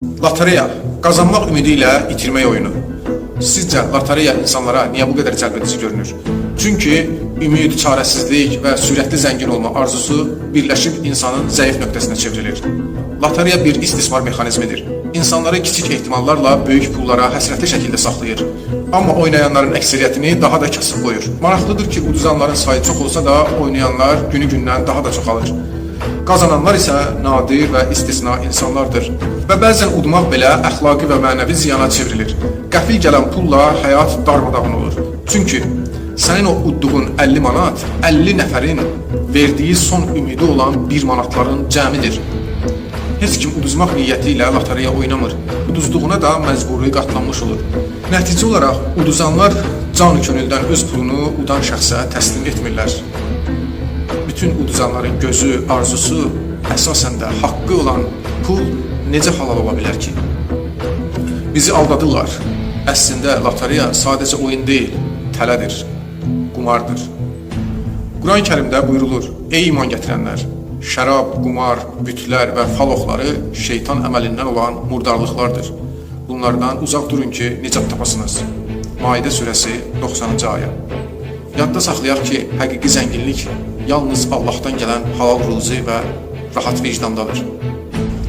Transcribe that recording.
Lotereya qazanmaq ümidi ilə itirmək oyunu. Sizcə lotereya insanlara niyə bu qədər cəlbedici görünür? Çünki ümid, çarəsizlik və sürətli zəngin olma arzusu birləşib insanın zəif nöqtəsinə çevrilir. Lotereya bir istismar mexanizmidir. İnsanları kiçik ehtimallarla böyük pullara həsrətli şəkildə saxlayır. Amma oynayanların əksəriyyətini daha da kasıb qoyur. Maraqlıdır ki, uduzanların sayı çox olsa da oynayanlar günü-gündən daha da çoxalır. Qazananlar isə nadir və istisna insanlardır və bəzən udmaq belə əxlaqi və mənəvi ziyana çevrilir. Qəfil gələn pulla həyat darmadağın olur. Çünki sənin o udduğun 50 manat 50 nəfərin verdiyi son ümidi olan 1 manatların cəmidir. Heç kim uduzmaq niyyəti ilə lotereya oynamır. Uduzduğuna da məcburi qatlanmış olur. Nəticə olaraq uduzanlar can könüldən öz pulunu udan şəxsə təslim etmirlər. Bütün uduzanların gözü, arzusu əsasən də haqqı olan pul necə halal ola bilər ki? Bizi aldadırlar. Əslində lotereya sadəcə oyun deyil, tələdir, qumardır. Quran-ı Kərimdə buyurulur: Ey iman gətirənlər, şərab, qumar, bütlər və faloxları şeytan əməlindən olan murdarlıqlardır. Bunlardan uzaq durun ki, nicat tapasınız. Maidə surəsi 90-cı ayə. Yadda saxlayaq ki, həqiqi zənginlik yalnız Allahdan gələn halal ruzi və rahat vicdandadır.